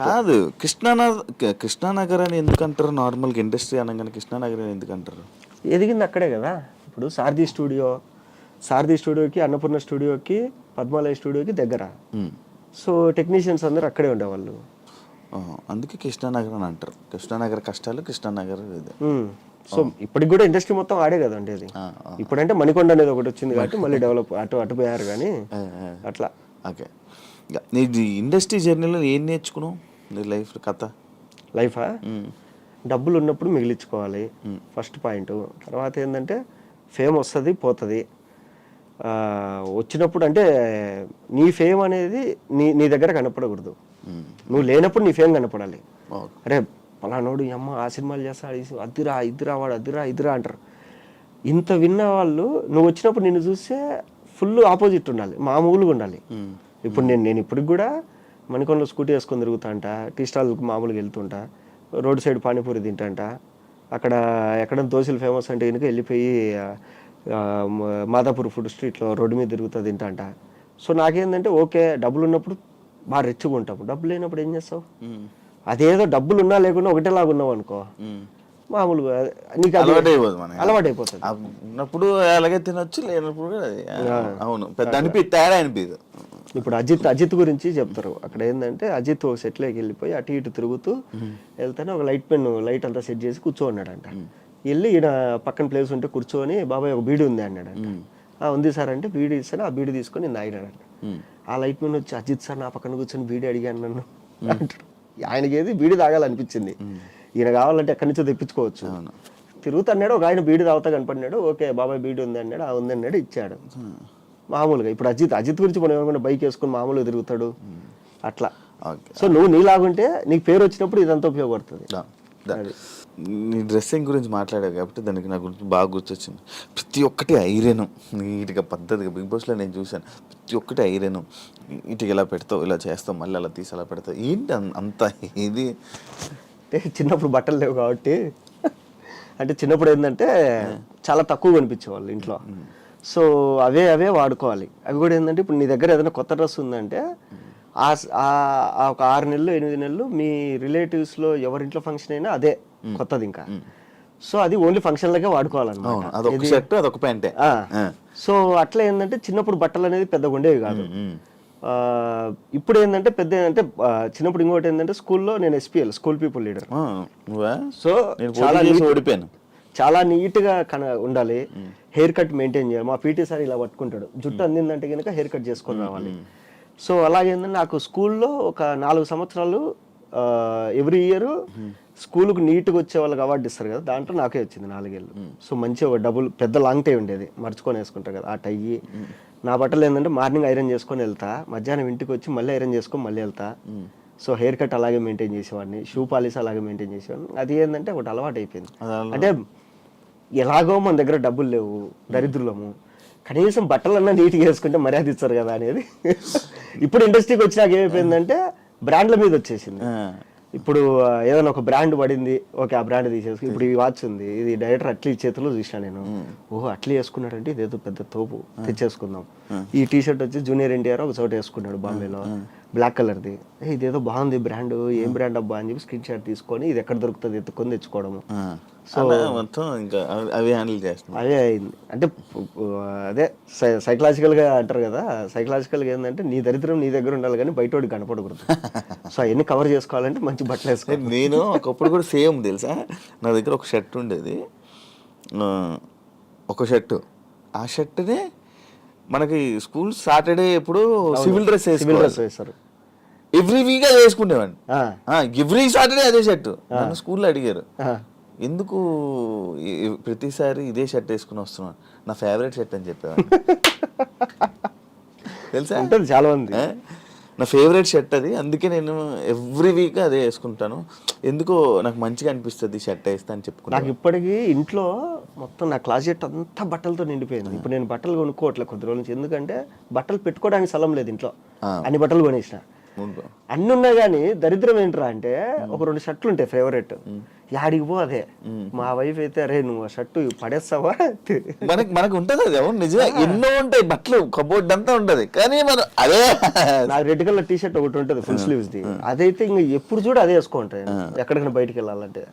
కాదు, కృష్ణానగర్ అని ఎందుకంటారు? నార్మల్గా ఇండస్ట్రీ అనగానే కృష్ణానగర్ అని ఎందుకంటారు? ఎదిగింది అక్కడే కదా. ఇప్పుడు సారథి స్టూడియోకి, అన్నపూర్ణ స్టూడియోకి, పద్మాలయ స్టూడియోకి దగ్గర. సో టెక్నీషియన్స్ అందరూ అక్కడే ఉండేవాళ్ళు. అందుకే కృష్ణానగర్ అని అంటారు. కృష్ణానగర్ కష్టాలు, కృష్ణానగర్ ఇది. సో ఇప్పటికి కూడా ఇండస్ట్రీ మొత్తం ఆడే కదా ఉండేది. ఇప్పుడంటే మణికొండ అనేది ఒకటి వచ్చింది కాబట్టి మళ్ళీ డెవలప్ అటు పోయారు కానీ అట్లా. ఓకే, నీ ఇండస్ట్రీ జర్నీలో ఏం నేర్చుకున్నావు? నీ లైఫా? డబ్బులు ఉన్నప్పుడు మిగిలించుకోవాలి ఫస్ట్ పాయింట్. తర్వాత ఏంటంటే ఫేమ్ వస్తుంది పోతుంది. వచ్చినప్పుడు అంటే నీ ఫేమ్ అనేది నీ దగ్గర కనపడకూడదు. నువ్వు లేనప్పుడు నీ ఫేమ్ కనపడాలి. అరే పలానోడు అమ్మ ఆ సినిమాలు చేస్తాడు, అద్దురా ఇద్దురా వాడు ఇద్దురా అంటారు. ఇంత విన్న వాళ్ళు నువ్వు వచ్చినప్పుడు నిన్ను చూస్తే ఫుల్ ఆపోజిట్ ఉండాలి, మామూలుగా ఉండాలి. ఇప్పుడు నేను ఇప్పటికి కూడా మణికొండలో స్కూటీ వేసుకొని తిరుగుతాంట, టీ స్టాల్కి మామూలుగా వెళ్తుంటా, రోడ్ సైడ్ పానీపూరి తింటాంట. అక్కడ ఎక్కడ దోశలు ఫేమస్ అంటే కనుక వెళ్ళిపోయి మాదాపూర్ ఫుడ్ స్ట్రీట్లో రోడ్డు మీద తిరుగుతా తింటాంట. సో నాకేంటంటే ఓకే, డబ్బులు ఉన్నప్పుడు బాగా రెచ్చుగా ఉంటాము, డబ్బులు లేనప్పుడు ఏం చేస్తావు? అదేదో డబ్బులు ఉన్నా లేకుండా ఒకటేలాగా ఉన్నావు అనుకో, మామూలుగా నీకు అలవాటు అయిపోతుంది. ఉన్నప్పుడు అలాగే తినొచ్చు, లేనప్పుడు అవును పెద్ద తేడా అనిపిదు. ఇప్పుడు అజిత్ గురించి చెప్తారు. అక్కడ ఏంటంటే అజిత్ ఒక సెట్లోకి వెళ్ళిపోయి అటు ఇటు తిరుగుతూ వెళ్తానే ఒక లైట్ అంతా సెట్ చేసి కూర్చోన్నాడంట. వెళ్ళి ఈయన పక్కన ప్లేస్ ఉంటే కూర్చొని బాబాయ్ ఒక బీడీ ఉంది అన్నాడంట. ఉంది సార్ అంటే బీడీ ఇస్తాను, ఆ బీడీ తీసుకొని నేను తాగినాడంట. ఆ లైట్ మెన్ వచ్చి అజిత్ సార్ నా పక్కన కూర్చొని బీడీ అడిగాను నన్ను అంటాడు. ఆయనకి ఏది బీడీ తాగాలనిపించింది, ఈయన కావాలంటే ఎక్కడి నుంచో తెప్పించుకోవచ్చు. తిరుగుతున్నాడు, ఒక ఆయన బీడీ తాగుతా కనపడినాడు. ఓకే బాబాయ్ బీడీ ఉంది అన్నాడు, ఉంది అన్నాడు, ఇచ్చాడు. మామూలుగా ఇప్పుడు అజిత్ గురించి మనం ఏమన్నా బైక్ వేసుకొని మామూలుగా తిరుగుతాడు అట్లా. సో నువ్వు నీలాగుంటే నీకు పేరు వచ్చినప్పుడు ఇదంతా ఉపయోగపడుతుంది. నీ డ్రెస్సింగ్ గురించి మాట్లాడావు కాబట్టి దానికి నా గురించి బాగా గుర్తొచ్చింది. ప్రతి ఒక్కటి ఐరన్ నీట్గా పద్ధతిగా. బిగ్ బాస్లో నేను చూశాను, ప్రతి ఒక్కటి ఐరన్ నీట్గా ఇలా పెడతావు, ఇలా చేస్తావు, మళ్ళీ అలా తీసి అలా పెడతావు. ఏంటి అంత ఇది? చిన్నప్పుడు బట్టలు లేవు కాబట్టి, అంటే చిన్నప్పుడు ఏంటంటే చాలా తక్కువ కనిపించేవాళ్ళు ఇంట్లో. సో అవే వాడుకోవాలి. అవి కూడా ఏంటంటే ఇప్పుడు నీ దగ్గర ఏదైనా కొత్త డ్రెస్ ఉందంటే ఒక 6 నెలలు 8 నెలలు మీ రిలేటివ్స్లో ఎవరింట్లో ఫంక్షన్ అయినా అదే కొత్తది ఇంకా. సో అది ఓన్లీ ఫంక్షన్లకే వాడుకోవాలన్నమాట. సో అట్లా ఏంటంటే చిన్నప్పుడు బట్టలు అనేది పెద్దగా ఉండేవి కాదు. ఇప్పుడు ఏంటంటే చిన్నప్పుడు ఇంకోటి ఏంటంటే స్కూల్లో నేను SPL school people leader. So చాలా నీట్గా ఉండాలి, హెయిర్ కట్ మెయింటైన్ చేయాలి. మా PT సార్ ఇలా పట్టుకుంటాడు, జుట్టు అందిందంటే కనుక హెయిర్ కట్ చేసుకొని రావాలి. సో అలాగేందంటే నాకు స్కూల్లో ఒక 4 సంవత్సరాలు ఎవ్రీ ఇయర్ స్కూల్కి నీట్గా వచ్చే వాళ్ళకి అవార్డు ఇస్తారు కదా, దాంట్లో నాకే వచ్చింది 4 ఏళ్ళు. సో మంచిగా డబుల్ పెద్ద లాంగ్ టై ఉండేది, మర్చుకొని వేసుకుంటారు కదా ఆ టై. నా బట్టలు ఏంటంటే మార్నింగ్ ఐరన్ చేసుకొని వెళ్తా, మధ్యాహ్నం ఇంటికి వచ్చి మళ్ళీ ఐరన్ చేసుకొని మళ్ళీ వెళ్తా. సో హెయిర్ కట్ అలాగే మెయింటైన్ చేసేవాడిని, షూ పాలిష్ అలాగే మెయింటైన్ చేసేవాడిని. అది ఏంటంటే ఒకటి అలవాటు అయిపోయింది. అంటే ఎలాగో మన దగ్గర డబ్బులు లేవు, దరిద్రులము, కనీసం బట్టలన్నా నీట్గా వేసుకుంటే మర్యాద ఇస్తారు కదా అనేది. ఇప్పుడు ఇండస్ట్రీకి వచ్చినాక ఏమైపోయిందంటే బ్రాండ్ల మీద వచ్చేసింది. ఇప్పుడు ఏదైనా ఒక బ్రాండ్ పడింది, ఓకే ఆ బ్రాండ్ తీసేసుకుని. ఇప్పుడు ఈ వాచ్ ఉంది, ఇది డైరెక్టర్ అట్లీ చేతిలో చూసినా నేను, ఓహో అట్లీ వేసుకున్నాడంటే ఇదేదో పెద్ద తోపు, తెచ్చేసుకుందాం. ఈ టీషర్ట్ వచ్చి జూనియర్ NTR ఒక చోట వేసుకున్నాడు బాంబేలో, బ్లాక్ కలర్ది. ఇదేదో బాగుంది బ్రాండ్, ఏం బ్రాండ్ అబ్బా అని చెప్పి స్క్రీన్ షాట్ తీసుకొని ఇది ఎక్కడ దొరుకుతుంది ఎత్తుకొని తెచ్చుకోవడము. సో మొత్తం ఇంకా అవి హ్యాండిల్ చేస్తాం. అదే అయింది. అంటే అదే సైకలాజికల్గా అంటారు కదా, సైకలాజికల్గా ఏంటంటే నీ దరిద్రం నీ దగ్గర ఉండాలి కానీ బయటోడికి కనపడకూడదు. సో అవన్నీ కవర్ చేసుకోవాలంటే మంచి బట్టలు వేసుకోవాలి. నేను ఒకప్పుడు కూడా సేమ్ తెలుసా, నా దగ్గర ఒక షర్ట్ ఉండేది, ఒక షర్టు. ఆ షర్ట్నే మనకి స్కూల్ సాటర్డే ఎప్పుడు సివిల్ డ్రెస్ వేస్తారు, ఎవ్రీ వీక్ అది వేసుకునేవాడిని. ఎవ్రీ సాటర్డే అదే షర్టు. నన్ను స్కూల్లో అడిగారు ఎందుకు ప్రతిసారి ఇదే షర్ట్ వేసుకుని వస్తున్నాను, నా ఫేవరెట్ షర్ట్ అని చెప్పేవాడిని. తెలుసా, ఉంటుంది చాలా మంది నా ఫేవరెట్ షర్ట్ అది, అందుకే నేను ఎవ్రీ వీక్ అదే వేసుకుంటాను. ఎందుకో నాకు మంచిగా అనిపిస్తుంది షర్ట్ వేస్తా అని చెప్పుకున్నాను. నాకు ఇప్పటికీ ఇంట్లో మొత్తం నా క్లాజెట్ అంతా బట్టలతో నిండిపోయింది. ఇప్పుడు నేను బట్టలు కొనుక్కోవట్లేదు కొద్ది రోజుల నుంచి, ఎందుకంటే బట్టలు పెట్టుకోవడానికి స్థలం లేదు ఇంట్లో, అన్ని బట్టలు కొనేసిన. అన్ని ఉన్నాయి కానీ దరిద్రం ఏంట్రా అంటే ఒక 2 షర్ట్లు ఉంటాయి ఫేవరెట్, యాడికి పో అదే. మా వైఫ్ అయితే అరే నువ్వు ఆ షర్టు పడేస్తావా, మనకు ఉంటది అది. అవును నిజమే, ఎన్నో ఉంటాయి బట్టలు, కబోర్డ్ అంతా ఉంటది, కానీ మనం అదే. నాకు రెడ్ కలర్ టీ షర్ట్ ఒకటి ఉంటుంది ఫుల్ స్లీవ్స్ ది, అదైతే ఇంకా ఎప్పుడు చూడ అదే వేసుకుంటాయి ఎక్కడికైనా బయటికి వెళ్ళాలంటే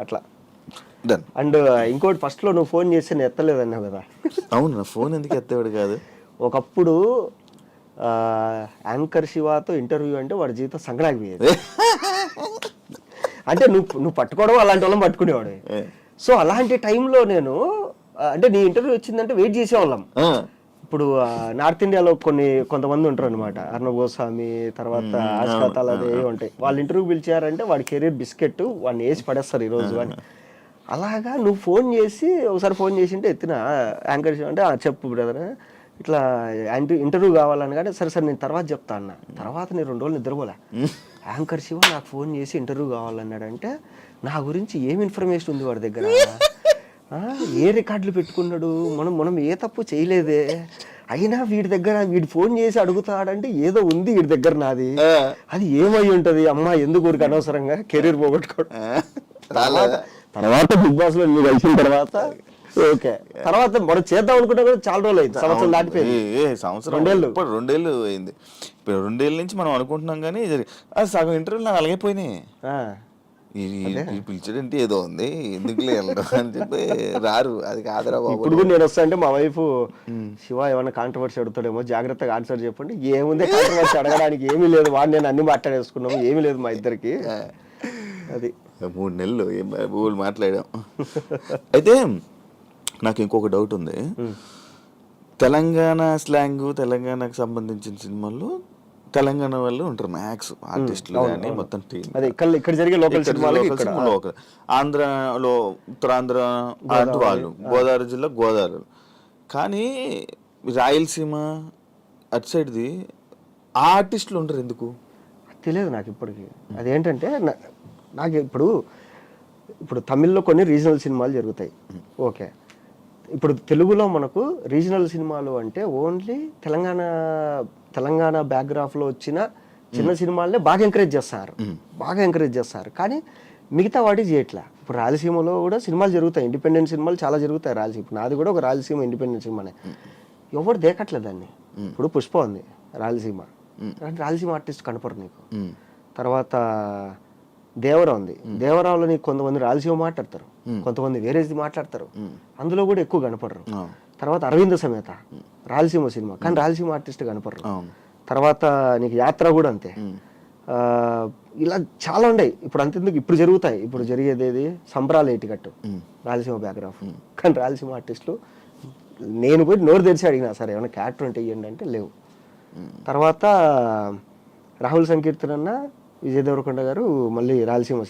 అట్లా. అండ్ ఇంకోటి ఫస్ట్ లో నువ్వు ఫోన్ చేసి నేను ఎత్తలేదన్నావు కదా. అవును, నా ఫోన్ ఎందుకు ఎత్తేవాడు కాదు. ఒకప్పుడు యాంకర్ శివాతో ఇంటర్వ్యూ అంటే వాడి జీవితం సంక్రాంతి పోయేది. అంటే నువ్వు పట్టుకోవడం అలాంటి వాళ్ళని పట్టుకునేవాడు. సో అలాంటి టైంలో నేను అంటే నీ ఇంటర్వ్యూ వచ్చిందంటే వెయిట్ చేసేవాళ్ళం. ఇప్పుడు నార్త్ ఇండియాలో కొంతమంది ఉంటారు అనమాట, అర్ణబ్ గోస్వామి, తర్వాత ఆస్కాతాలు అదే ఉంటాయి. వాళ్ళు ఇంటర్వ్యూ పిలిచారంటే వాడి కెరీర్ బిస్కెట్, వాడిని వేసి పడేస్తారు ఈరోజు అని. అలాగా నువ్వు ఫోన్ చేసి ఒకసారి ఫోన్ చేసి ఉంటే ఎత్తిన యాంకర్ శివ అంటే చెప్పు బ్రదర్ ఇట్లా ఇంటర్వ్యూ కావాలని, కానీ సరే సరే నేను తర్వాత చెప్తా అన్న. తర్వాత నేను 2 రోజులు నిద్రపోలే. యాంకర్ శివ నాకు ఫోన్ చేసి ఇంటర్వ్యూ కావాలన్నాడంటే నా గురించి ఏం ఇన్ఫర్మేషన్ ఉంది వాడి దగ్గర, ఏ రికార్డులు పెట్టుకున్నాడు, మనం ఏ తప్పు చేయలేదే, అయినా వీడి ఫోన్ చేసి అడుగుతాడంటే ఏదో ఉంది వీడి దగ్గర నాది, అది ఏమై ఉంటది అమ్మా, ఎందుకు ఊరికి అనవసరంగా కెరీర్ పోగొట్టుకోవడం. తర్వాత బిగ్ బాస్ లో నువ్వు కలిసిన తర్వాత ఓకే, తర్వాత మనం చేద్దాం అనుకుంటే కూడా చాలా రోజులు అయింది, సంవత్సరం దాటిపోయింది. సంవత్సరం 2 ఏళ్ళు అయింది. ఇప్పుడు 2 ఏళ్ళ నుంచి మనం అనుకుంటున్నాం, కానీ సగం ఇంటర్వ్యూలు నాకు అలాగే పోయినాయి. పిలిచడంటే ఏదో ఉంది, ఎందుకులే వెళ్ళడం అని చెప్పి రారు. అది కాదురా బాబు. ఇప్పుడు కూడా నేను వస్తా అంటే మా వైఫ్ శివ ఏమైనా కాంట్రవర్సీ అడుగుతాడేమో జాగ్రత్తగా ఆన్సర్ చెప్పండి. ఏముంది కాంట్రవర్సీ అడగడానికి, ఏమీ లేదు, వాడు నేను అన్ని మాట్లాడేసుకున్నాము, ఏమీ లేదు మా ఇద్దరికి. అది 3 నెలలు ఊళ్ళు మాట్లాడాం. అయితే నాకు ఇంకొక డౌట్ ఉంది. తెలంగాణ స్లాంగ్, తెలంగాణకు సంబంధించిన సినిమాల్లో తెలంగాణ వాళ్ళు ఉంటారు మ్యాక్స్ ఆర్టిస్టులు కానీ మొత్తం టీం. ఇక్కడ జరిగే లోకల్ సినిమాలు ఆంధ్రలో ఉత్తరాంధ్ర అటు వాళ్ళు, గోదావరి జిల్లా గోదావరి. కానీ రాయలసీమ అటు సైడ్ది ఆ ఆర్టిస్టులు ఉంటారు ఎందుకు తెలియదు నాకు ఇప్పటికి. అదేంటంటే నాకు ఇప్పుడు తమిళ్లో కొన్ని రీజనల్ సినిమాలు జరుగుతాయి, ఓకే. ఇప్పుడు తెలుగులో మనకు రీజనల్ సినిమాలు అంటే ఓన్లీ తెలంగాణ బ్యాక్గ్రాఫ్లో వచ్చిన చిన్న సినిమాలనే బాగా ఎంకరేజ్ చేస్తారు, కానీ మిగతా వాటి చేయట్లా. ఇప్పుడు రాయలసీమలో కూడా సినిమాలు జరుగుతాయి, ఇండిపెండెంట్ సినిమాలు చాలా జరుగుతాయి రాయలసీమ. నాది కూడా ఒక రాయలసీమ ఇండిపెండెంట్ సినిమానే, ఎవరు దేకట్లేదు దాన్ని. ఇప్పుడు పుష్ప ఉంది రాయలసీమ, రాయలసీమ ఆర్టిస్ట్ కనపరు నీకు. తర్వాత దేవరా ఉంది, దేవరాలో నీకు కొంతమంది రాయలసీమ మాట్లాడతారు, కొంతమంది వేరేది మాట్లాడతారు, అందులో కూడా ఎక్కువ కనపడరు. తర్వాత అరవింద సమేత రాయలసీమ సినిమా, కానీ రాయలసీమ ఆర్టిస్ట్ కనపడరు. తర్వాత నీకు యాత్ర కూడా అంతే. ఇలా చాలా ఉన్నాయి. ఇప్పుడు అంతెందుకు ఇప్పుడు జరుగుతాయి, ఇప్పుడు జరిగేది ఏది సంబరాలు ఏటికట్టు రాయలసీమ బ్యాక్గ్రాఫ్, కానీ రాయలసీమ ఆర్టిస్టులు నేను పోయి నోరు తెరిచి అడిగినా సరే ఏమైనా క్యారెక్టర్ ఉంటే ఇవ్వండి అంటే లేవు. తర్వాత రాహుల్ సంకీర్తన్ అన్న, విజయ్ దేవరకొండ గారు మళ్ళీ రాయలసీమ సినిమా